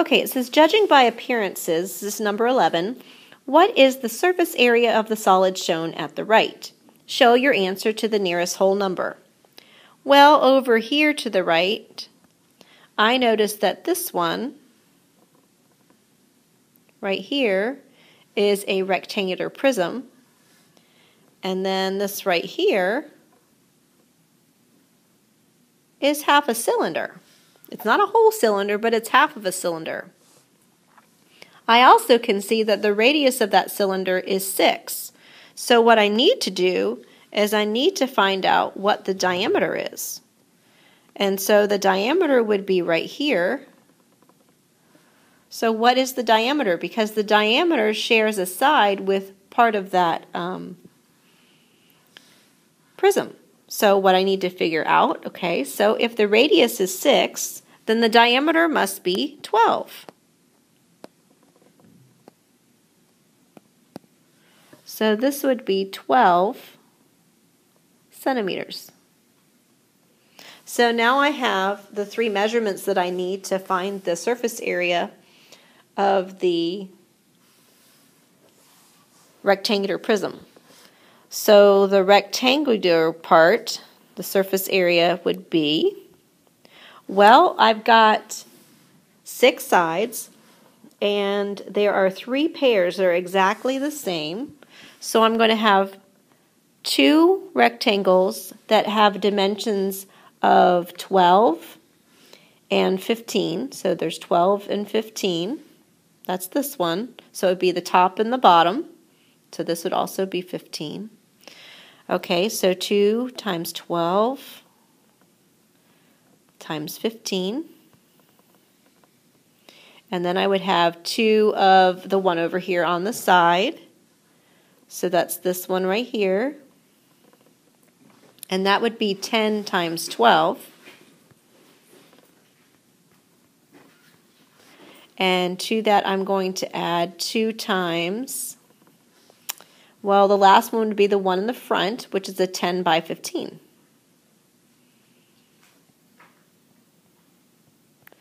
Okay, it says, judging by appearances, this is number 11, what is the surface area of the solid shown at the right? Show your answer to the nearest whole number. Well, over here to the right, I noticed that this one, right here, is a rectangular prism. And then this right here is half a cylinder. It's not a whole cylinder, but it's half of a cylinder. I also can see that the radius of that cylinder is 6. So what I need to do is I need to find out what the diameter is. And so the diameter would be right here. So what is the diameter? Because the diameter shares a side with part of that prism. So what I need to figure out, okay, so if the radius is 6, then the diameter must be 12. So this would be 12 centimeters. So now I have the 3 measurements that I need to find the surface area of the rectangular prism. So the rectangular part, the surface area would be, well, I've got 6 sides, and there are 3 pairs that are exactly the same. So I'm going to have 2 rectangles that have dimensions of 12 and 15. So there's 12 and 15. That's this one. So it would be the top and the bottom. So this would also be 15. Okay, so 2 times 12 times 15. And then I would have 2 of the one over here on the side. So that's this one right here. And that would be 10 times 12. And to that I'm going to add 2 times, well, the last one would be the one in the front, which is a 10 by 15.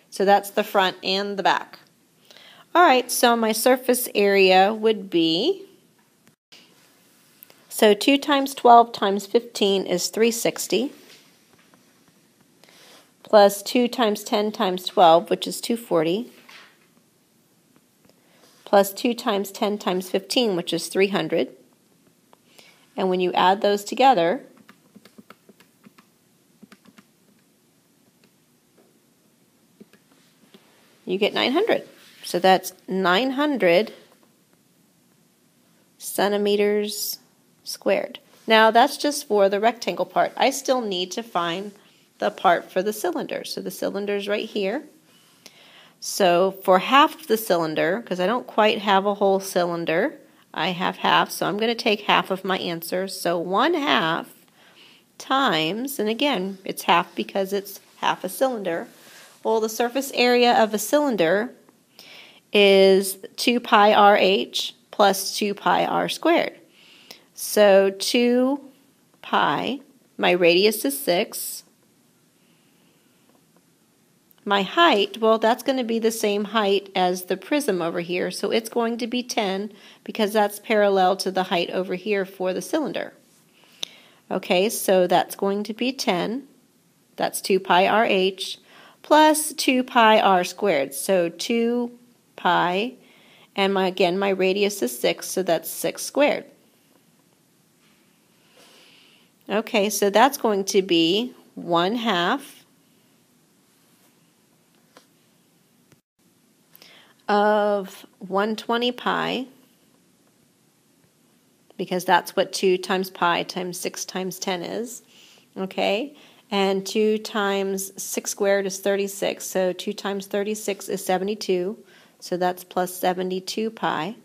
So that's the front and the back. All right, so my surface area would be, so 2 times 12 times 15 is 360, plus 2 times 10 times 12, which is 240, plus 2 times 10 times 15, which is 300. And when you add those together, you get 900. So that's 900 centimeters squared. Now that's just for the rectangle part. I still need to find the part for the cylinder. So the cylinder's right here. So for half of the cylinder, because I don't quite have a whole cylinder, I have half, so I'm going to take half of my answer. So 1/2 times, and again, it's half because it's half a cylinder. Well, the surface area of a cylinder is 2 pi RH plus 2 pi r squared. So 2 pi, my radius is 6. My height, well, that's going to be the same height as the prism over here, so it's going to be 10 because that's parallel to the height over here for the cylinder. Okay, so that's going to be 10. That's 2 pi RH plus 2 pi r squared. So 2 pi, and again, my radius is 6, so that's 6 squared. Okay, so that's going to be 1/2 of 120 pi, because that's what 2 times pi times 6 times 10 is. Okay, and 2 times 6 squared is 36, so 2 times 36 is 72, so that's plus 72 pi.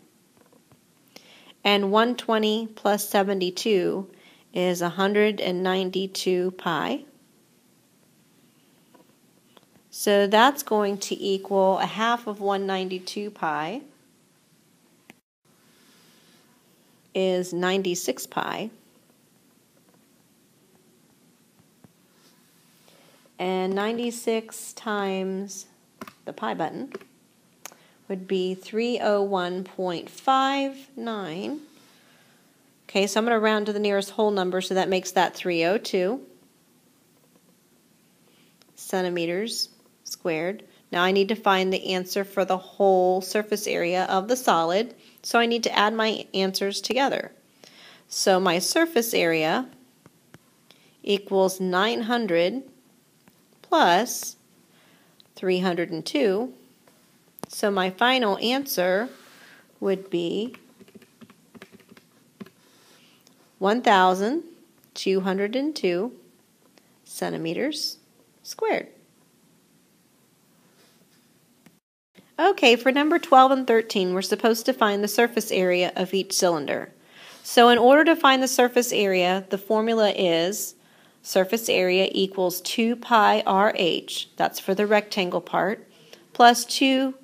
And 120 plus 72 is 192 pi. So that's going to equal 1/2 of 192 pi is 96 pi. And 96 times the pi button would be 301.59. Okay, so I'm going to round to the nearest whole number, so that makes that 302 centimeters squared. Now I need to find the answer for the whole surface area of the solid, so I need to add my answers together. So my surface area equals 900 plus 302. So my final answer would be 1,202 centimeters squared. Okay, for number 12 and 13, we're supposed to find the surface area of each cylinder. So in order to find the surface area, the formula is surface area equals 2 pi RH, that's for the rectangle part, plus 2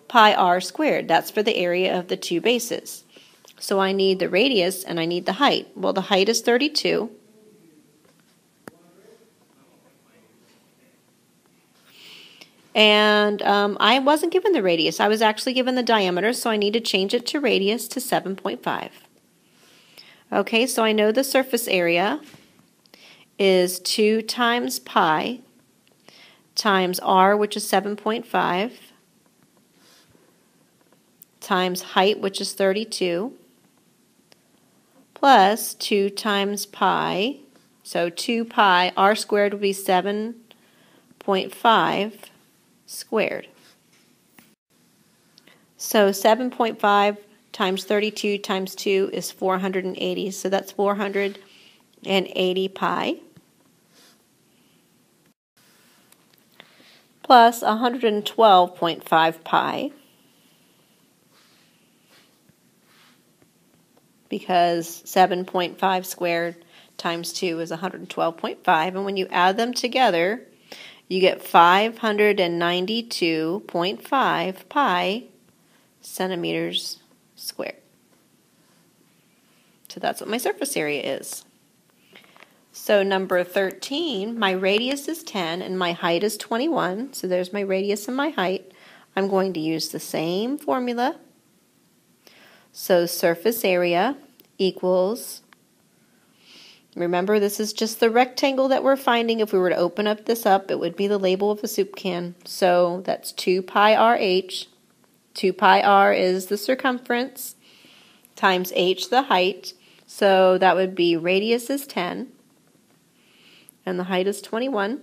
pi r squared, that's for the area of the two bases. So I need the radius and I need the height. Well, the height is 32. And I wasn't given the radius. I was actually given the diameter, so I need to change it to radius to 7.5. Okay, so I know the surface area is 2 times pi times r, which is 7.5, times height, which is 32, plus 2 times pi, so 2 pi, r squared would be 7.5 squared. So 7.5 times 32 times 2 is 480, so that's 480 pi, plus 112.5 pi, because 7.5 squared times 2 is 112.5, and when you add them together, you get 592.5 pi centimeters squared. So that's what my surface area is. So number 13, my radius is 10 and my height is 21, so there's my radius and my height. I'm going to use the same formula. So surface area equals, remember, this is just the rectangle that we're finding. If we were to open up this up, it would be the label of a soup can. So that's 2 pi RH. 2 pi r is the circumference times h, the height. So that would be radius is 10 and the height is 21.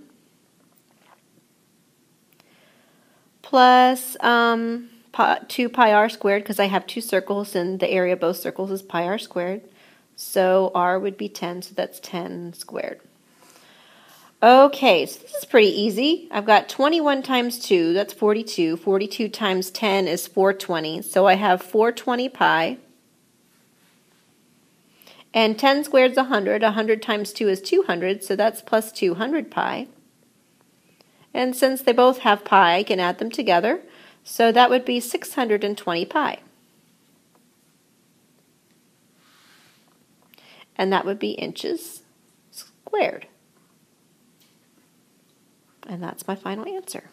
Plus 2 pi r squared, because I have two circles and the area of both circles is pi r squared. So r would be 10, so that's 10 squared. Okay, so this is pretty easy. I've got 21 times 2, that's 42. 42 times 10 is 420, so I have 420 pi. And 10 squared is 100. 100 times 2 is 200, so that's plus 200 pi. And since they both have pi, I can add them together. So that would be 620 pi. And that would be inches squared. And that's my final answer.